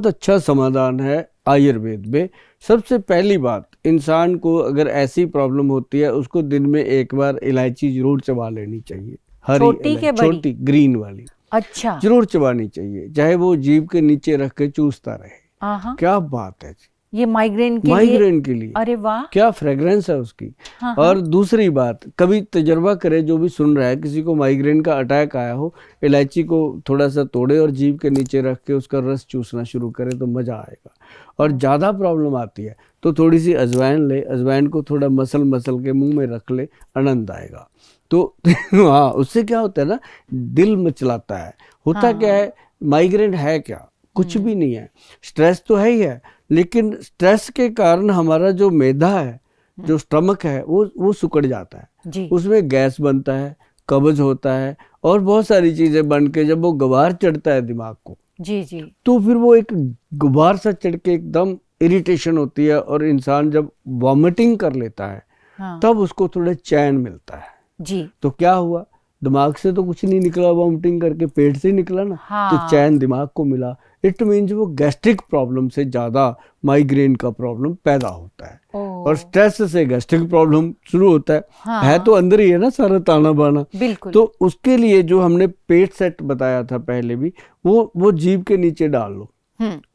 अच्छा समाधान है आयुर्वेद में। सबसे पहली बात, इंसान को अगर ऐसी प्रॉब्लम होती है उसको दिन में एक बार इलायची जरूर चबा लेनी चाहिए। हरी छोटी के बड़ी? छोटी ग्रीन वाली। अच्छा। जरूर चबानी चाहिए, चाहे वो जीभ के नीचे रख के चूसता रहे। क्या बात है जी, ये माइग्रेन के माइग्रेन के लिए। अरे वाह, क्या फ्रेग्रेंस है उसकी। हाँ, और दूसरी बात, कभी तजर्बा करे, जो भी सुन रहा है, किसी को माइग्रेन का अटैक आया हो, इलायची को थोड़ा सा तोड़े और जीभ के नीचे रख के उसका रस चूसना शुरू करे तो मज़ा आएगा। और ज़्यादा प्रॉब्लम आती है तो थोड़ी सी अजवाइन ले, अजवाइन को थोड़ा मसल के मुंह में रख ले, आनंद आएगा। तो हाँ, उससे क्या होता है ना, दिल मचलाता है। होता क्या है, माइग्रेन है क्या, कुछ भी नहीं है, स्ट्रेस तो है ही है, लेकिन स्ट्रेस के कारण हमारा जो मैदा है, जो स्टमक है, वो सिकुड़ जाता है जी। उसमें गैस बनता है, कब्ज होता है और बहुत सारी चीज़ें बन के जब वो गुबार चढ़ता है दिमाग को, जी जी, तो फिर वो एक गुबार सा चढ़ के एकदम इरिटेशन होती है और इंसान जब वॉमिटिंग कर लेता है, हाँ, तब उसको थोड़ा चैन मिलता है। जी, तो क्या हुआ, दिमाग से तो कुछ नहीं निकला वॉमिटिंग करके, पेट से ही निकला ना। हाँ, तो चैन दिमाग को मिला। इट मीन्स वो गैस्ट्रिक प्रॉब्लम से ज़्यादा माइग्रेन का प्रॉब्लम पैदा होता है। और स्ट्रेस से गैस्ट्रिक प्रॉब्लम शुरू होता है। हाँ, है तो अंदर ही है ना सारा ताना बाना। बिल्कुल। तो उसके लिए जो हमने पेट सेट बताया था पहले भी, वो जीभ के नीचे डाल लो।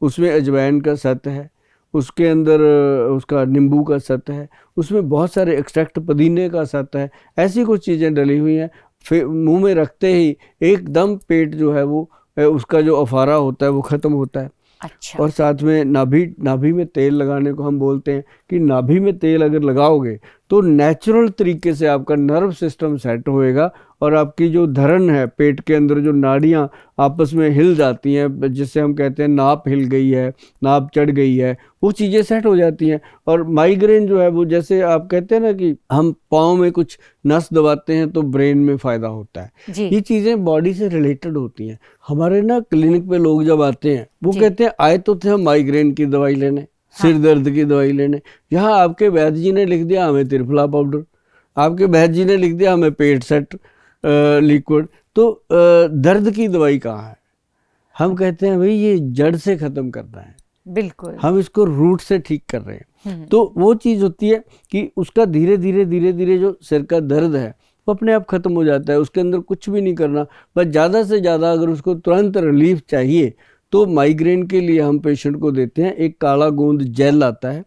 उसमें अजवाइन का सत है, उसके अंदर उसका नींबू का सत है, उसमें बहुत सारे एक्सट्रैक्ट पुदीने का सत है, ऐसी कुछ चीज़ें डली हुई हैं। फिर मुंह में रखते ही एकदम पेट जो है वो उसका जो अफारा होता है वो ख़त्म होता है। अच्छा। और साथ में नाभि में तेल लगाने को हम बोलते हैं कि नाभि में तेल अगर लगाओगे तो नेचुरल तरीके से आपका नर्व सिस्टम सेट होएगा और आपकी जो धड़न है, पेट के अंदर जो नाड़ियाँ आपस में हिल जाती हैं, जिससे हम कहते हैं नाप हिल गई है, नाप चढ़ गई है, वो चीज़ें सेट हो जाती हैं। और माइग्रेन जो है वो, जैसे आप कहते हैं ना कि हम पाँव में कुछ नस दबाते हैं तो ब्रेन में फ़ायदा होता है, ये चीज़ें बॉडी से रिलेटेड होती हैं। हमारे ना क्लिनिक पे लोग जब आते हैं वो कहते हैं आए तो थे हम माइग्रेन की दवाई लेने, सिर दर्द की दवाई लेने, यहाँ आपके वैद्य जी ने लिख दिया हमें त्रिफला पाउडर, आपके वैद्य जी ने लिख दिया हमें पेट सेट लिक्विड, तो दर्द की दवाई कहाँ है? हम कहते हैं भाई ये जड़ से ख़त्म करना है, बिल्कुल, हम इसको रूट से ठीक कर रहे हैं। तो वो चीज़ होती है कि उसका धीरे धीरे जो सिर का दर्द है वो अपने आप ख़त्म हो जाता है, उसके अंदर कुछ भी नहीं करना। बस ज़्यादा से ज़्यादा अगर उसको तुरंत रिलीफ चाहिए तो माइग्रेन के लिए हम पेशेंट को देते हैं एक काला गोंद जेल आता है,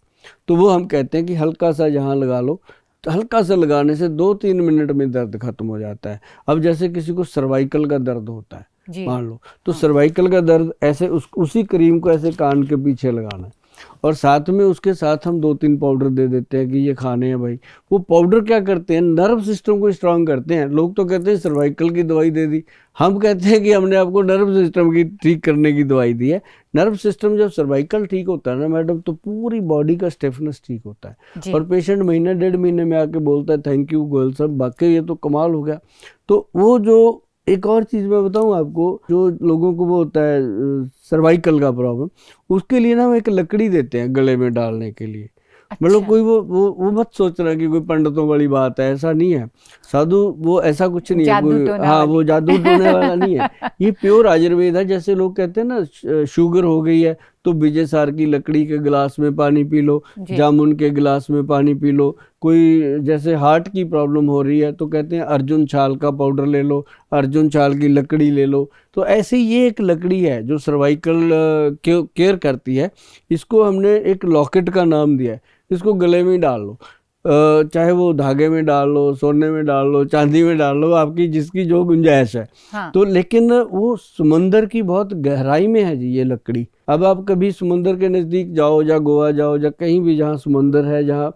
तो वो हम कहते हैं कि हल्का सा जहाँ लगा लो, तो हल्का सा लगाने से 2-3 मिनट में दर्द खत्म हो जाता है। अब जैसे किसी को सर्वाइकल का दर्द होता है मान लो, तो सर्वाइकल का दर्द ऐसे उसी क्रीम को ऐसे कान के पीछे लगाना है और साथ में उसके साथ हम 2-3 पाउडर दे देते हैं कि ये खाने हैं भाई। वो पाउडर क्या करते हैं, नर्व सिस्टम को स्ट्रांग करते हैं। लोग तो कहते हैं सर्वाइकल की दवाई दे दी, हम कहते हैं कि हमने आपको नर्व सिस्टम की ठीक करने की दवाई दी है। नर्व सिस्टम जब सर्वाइकल ठीक होता है ना मैडम, तो पूरी बॉडी का स्टिफनेस ठीक होता है और पेशेंट महीने 1.5 महीने में आके बोलता है थैंक यू गोयल साहब, वाकई ये तो कमाल हो गया। तो वो जो एक और चीज मैं बताऊं आपको, जो लोगों को वो होता है सर्वाइकल का प्रॉब्लम, उसके लिए ना हम एक लकड़ी देते हैं गले में डालने के लिए। मतलब अच्छा। कोई वो मत सोच रहा कि कोई पंडितों वाली बात है, ऐसा नहीं है। साधु वो ऐसा कुछ नहीं है, जादू कोई टोना हाँ वाली। वो जादू टोने वाला नहीं है। ये प्योर आयुर्वेद है। जैसे लोग कहते हैं ना शुगर हो गई है तो विजय सार की लकड़ी के गिलास में पानी पी लो, जी। जामुन के गिलास में पानी पी लो। कोई जैसे हार्ट की प्रॉब्लम हो रही है तो कहते हैं अर्जुन छाल का पाउडर ले लो, अर्जुन छाल की लकड़ी ले लो। तो ऐसे ही ये एक लकड़ी है जो सर्वाइकल केयर करती है। इसको हमने एक लॉकेट का नाम दिया है। इसको गले में ही डाल लो, चाहे वो धागे में डाल लो, सोने में डाल लो, चांदी में डाल लो, आपकी जिसकी जो गुंजाइश है। हाँ। तो लेकिन वो समंदर की बहुत गहराई में है जी ये लकड़ी। अब आप कभी समुंदर के नज़दीक जाओ, या गोवा जाओ, या कहीं भी जहाँ समुंदर है, जहाँ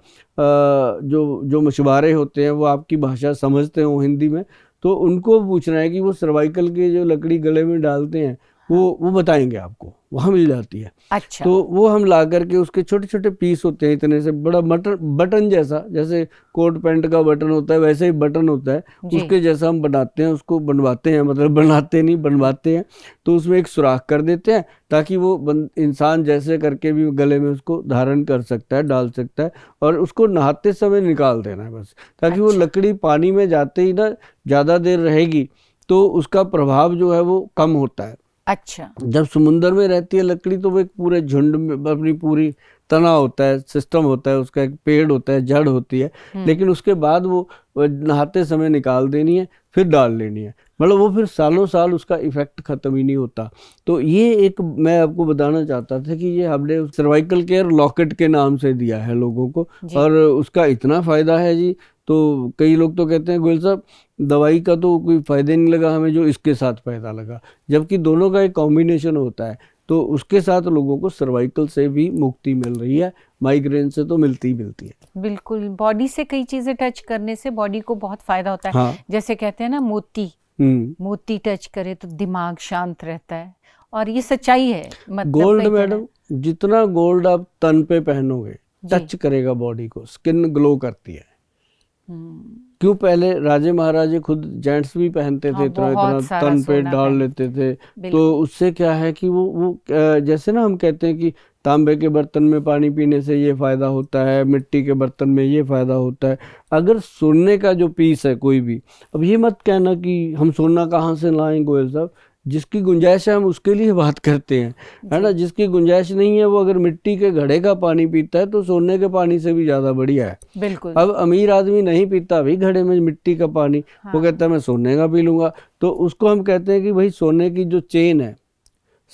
जो मछुआरे होते हैं वो आपकी भाषा समझते हो हिंदी में, तो उनको पूछना है कि वो सर्वाइकल की जो लकड़ी गले में डालते हैं वो बताएंगे आपको, वहाँ मिल जाती है। अच्छा। तो वो हम ला करके उसके छोटे छोटे पीस होते हैं, इतने से बड़ा बटन जैसा, जैसे कोट पैंट का बटन होता है वैसे ही बटन होता है, जी। उसके जैसा हम बनाते हैं, उसको बनवाते हैं, मतलब बनाते नहीं बनवाते हैं। तो उसमें एक सुराख कर देते हैं ताकि वो इंसान जैसे करके भी गले में उसको धारण कर सकता है, डाल सकता है, और उसको नहाते समय निकाल देना है बस, ताकि वो अच्छा। लकड़ी पानी में जाते ही ना ज़्यादा देर रहेगी तो उसका प्रभाव जो है वो कम होता है। अच्छा। जब समुंदर में रहती है लकड़ी तो वो एक पूरे झुंड में अपनी पूरी तना होता है, सिस्टम होता है, उसका एक पेड़ होता है, जड़ होती है, लेकिन उसके बाद वो नहाते समय निकाल देनी है, फिर डाल लेनी है। मतलब वो फिर सालों साल उसका इफेक्ट खत्म ही नहीं होता। तो ये एक मैं आपको बताना चाहता था कि ये हमने सर्वाइकल केयर लॉकेट के नाम से दिया है लोगों को, और उसका इतना फायदा है जी। तो कई लोग तो कहते हैं गोयल साहब दवाई का तो कोई फायदा नहीं लगा हमें जो इसके साथ फायदा लगा, जबकि दोनों का एक कॉम्बिनेशन होता है। तो उसके साथ लोगों को सर्वाइकल से भी मुक्ति मिल रही है, माइग्रेन से तो मिलती ही मिलती है। बिल्कुल, बॉडी से कई चीजें टच करने से बॉडी को बहुत फायदा होता है। हाँ। जैसे कहते हैं ना मोती टच करे तो दिमाग शांत रहता है, और ये सच्चाई है। मतलब गोल्ड मैडम, जितना गोल्ड आप तन पे पहनोगे टच करेगा बॉडी को, स्किन ग्लो करती है। क्यों पहले राजे महाराजे खुद जेंट्स भी पहनते थे, इतना इतना तन पे डाल लेते थे। तो उससे क्या है कि वो जैसे ना हम कहते हैं कि तांबे के बर्तन में पानी पीने से ये फायदा होता है, मिट्टी के बर्तन में ये फायदा होता है। अगर सोने का जो पीस है कोई भी, अब ये मत कहना कि हम सोना कहाँ से लाएं गोयल साहब, जिसकी गुंजाइश है हम उसके लिए बात करते हैं, है ना। जिसकी गुंजाइश नहीं है वो अगर मिट्टी के घड़े का पानी पीता है तो सोने के पानी से भी ज़्यादा बढ़िया है। बिल्कुल। अब अमीर आदमी नहीं पीता भाई घड़े में मिट्टी का पानी, वो कहता है मैं सोने का पी लूँगा। तो उसको हम कहते हैं कि भाई सोने की जो चेन है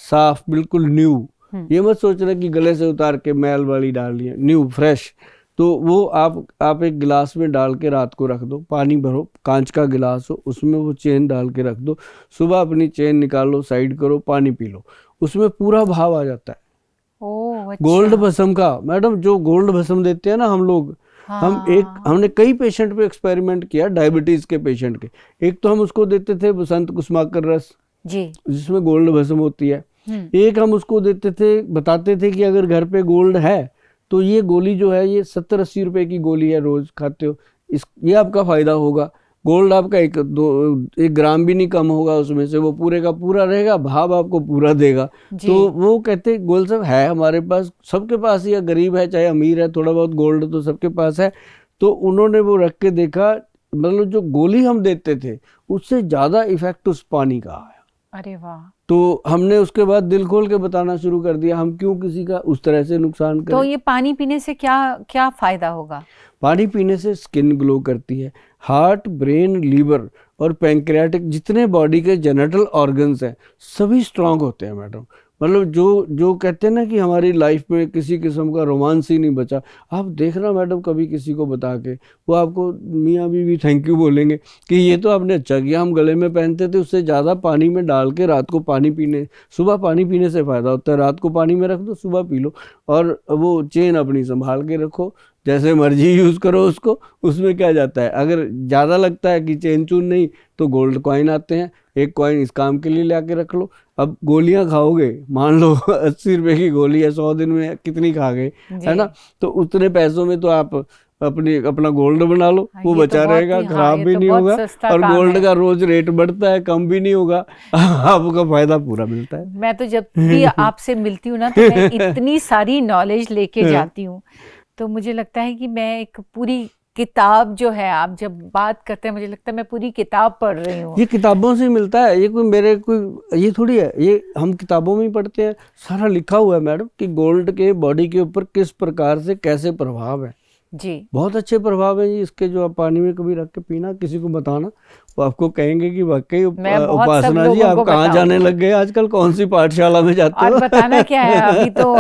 साफ बिल्कुल न्यू, ये मत सोच रहे कि गले से उतार के मैल वाली डालनी है, न्यू फ्रेश। तो वो आप एक गिलास में डाल के रात को रख दो, पानी भरो, कांच का गिलास हो, उसमें वो चेन डाल के रख दो, सुबह अपनी चेन निकालो, साइड करो, पानी पी लो, उसमें पूरा भाव आ जाता है। ओह, अच्छा। गोल्ड भस्म का मैडम, जो गोल्ड भस्म देते हैं ना हम लोग, हमने कई पेशेंट पे एक्सपेरिमेंट किया, डायबिटीज के पेशेंट के। एक तो हम उसको देते थे बसंत कुसुमाकर रस जी, जिसमें गोल्ड भस्म होती है। एक हम उसको देते थे, बताते थे कि अगर घर पे गोल्ड है तो ये गोली जो है ये 70-80 रुपए की गोली है, रोज खाते हो ये आपका फायदा होगा। गोल्ड आपका 1 ग्राम भी नहीं कम होगा उसमें से, वो पूरे का पूरा रहेगा, भाव आपको पूरा देगा। तो वो कहते गोल्ड सब है हमारे पास, सबके पास, या गरीब है चाहे अमीर है, थोड़ा बहुत गोल्ड तो सबके पास है। तो उन्होंने वो रख के देखा, मतलब जो गोली हम देते थे उससे ज्यादा इफेक्ट उस पानी का आया। अरे वाह। तो हमने उसके बाद दिल खोल के बताना शुरू कर दिया, हम क्यों किसी का उस तरह से नुकसान करें। तो ये पानी पीने से क्या क्या फायदा होगा? पानी पीने से स्किन ग्लो करती है, हार्ट, ब्रेन, लीवर और पैंक्रियाटिक जितने बॉडी के जेनेटल ऑर्गन्स हैं सभी स्ट्रांग होते हैं मैडम। मतलब जो कहते हैं ना कि हमारी लाइफ में किसी किस्म का रोमांस ही नहीं बचा, आप देखना मैडम कभी किसी को बता के, वो आपको मियाँ बीवी थैंक यू बोलेंगे कि ये तो आपने अच्छा किया, हम गले में पहनते थे, उससे ज़्यादा पानी में डाल के रात को पानी पीने, सुबह पानी पीने से फ़ायदा होता है। रात को पानी में रख दो, सुबह पी लो, और वो चेन अपनी संभाल के रखो, जैसे मर्जी यूज़ करो उसको। उसमें क्या जाता है, अगर ज़्यादा लगता है कि चेन चून नहीं तो गोल्ड कॉइन आते हैं, 1 कॉइन इस काम के लिए ला के रख लो। अब गोलियां खाओगे, मान लो 80 रुपए की गोली है, 100 दिन में कितनी खा गए, है ना। तो उतने पैसों में तो आप अपना गोल्ड बना लो, हाँ, वो ये तो बचा बहुत रहेगा, ही- हाँ, खराब ये भी तो नहीं बहुत होगा, सस्ता और काम गोल्ड है। का रोज रेट बढ़ता है, कम भी नहीं होगा। आपका फायदा पूरा मिलता है। मैं तो जब भी आपसे मिलती हूँ ना तो मैं इतनी सारी नॉलेज लेके जाती हूँ, तो मुझे लगता है कि मैं एक पूरी किताब जो है, आप जब बात करते हैं मुझे लगता है मैं पूरी किताब पढ़ रही हूँ। ये किताबों से मिलता है, ये कोई ये थोड़ी है, ये हम किताबों में ही पढ़ते हैं, सारा लिखा हुआ है मैडम कि गोल्ड के बॉडी के ऊपर किस प्रकार से कैसे प्रभाव है। जी, बहुत अच्छे प्रभाव है जी इसके, जो आप पानी में कभी रख के पीना, किसी को बताना, वो आपको कहेंगे कि वाकई मैं बहुत सब उपासना जी लोगों आप को कहाँ जाने बताऊंगी। लग गए आजकल, कौन सी पाठशाला में जाते और हो? बताना क्या है, अभी तो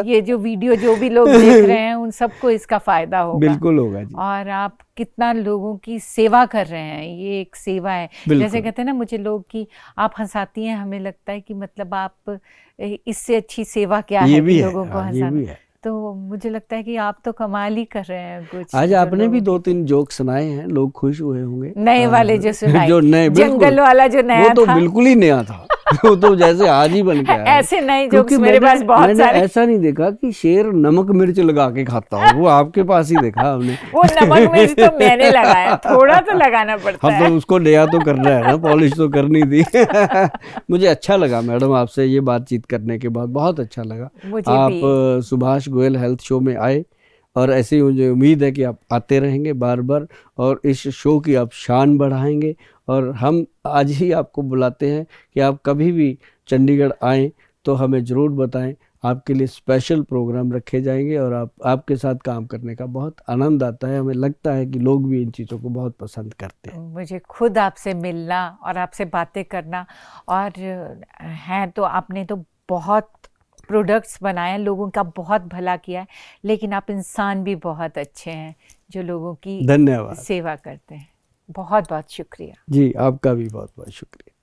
ये जो वीडियो जो भी लोग देख रहे हैं उन सबको इसका फायदा होगा। बिल्कुल होगा जी, और आप कितना लोगों की सेवा कर रहे हैं, ये एक सेवा है। जैसे बिल्कुल। कहते हैं ना मुझे लोग कि आप हंसाती हैं, हमें लगता है कि मतलब आप इससे अच्छी सेवा क्या ये है भी कि है, लोगों को हाँ, ये हंसाना। भी है। तो मुझे लगता है कि आप तो कमाल ही कर रहे हैं कुछ, आज जो आपने भी लोगों 2-3 जोक सुनाए हैं, लोग खुश हुए होंगे। नए वाले जो सुनाए, जो नए, बिल्कुल जंगल वाला जो नया वो तो था। बिल्कुल ही नया था। वो तो जैसे आज ही बन के आया है। ऐसे नए क्योंकि जोक्स मेरे पास बहुत मैंने सारे। ऐसा नहीं देखा कि शेर नमक मिर्च लगा के खाता हो, वो आपके पास ही देखा हमने। वो नमक मिर्च तो मैंने लगाया, थोड़ा तो लगाना पड़ता हम है। तो उसको नया तो करना है ना, पॉलिश तो करनी थी। मुझे अच्छा लगा मैडम आपसे ये बातचीत करने के बाद, बहुत अच्छा लगा। मुझे आप भी। सुभाष गोयल हेल्थ शो में आए, और ऐसे ही मुझे उम्मीद है कि आप आते रहेंगे बार बार, और इस शो की आप शान बढ़ाएंगे। और हम आज ही आपको बुलाते हैं कि आप कभी भी चंडीगढ़ आएँ तो हमें ज़रूर बताएं, आपके लिए स्पेशल प्रोग्राम रखे जाएंगे, और आपके साथ काम करने का बहुत आनंद आता है। हमें लगता है कि लोग भी इन चीज़ों को बहुत पसंद करते हैं। मुझे खुद आपसे मिलना और आपसे बातें करना, और हैं तो आपने तो बहुत प्रोडक्ट्स बनाए हैं, लोगों का बहुत भला किया है, लेकिन आप इंसान भी बहुत अच्छे हैं जो लोगों की धन्यवाद सेवा करते हैं। बहुत बहुत शुक्रिया। जी, आपका भी बहुत बहुत शुक्रिया।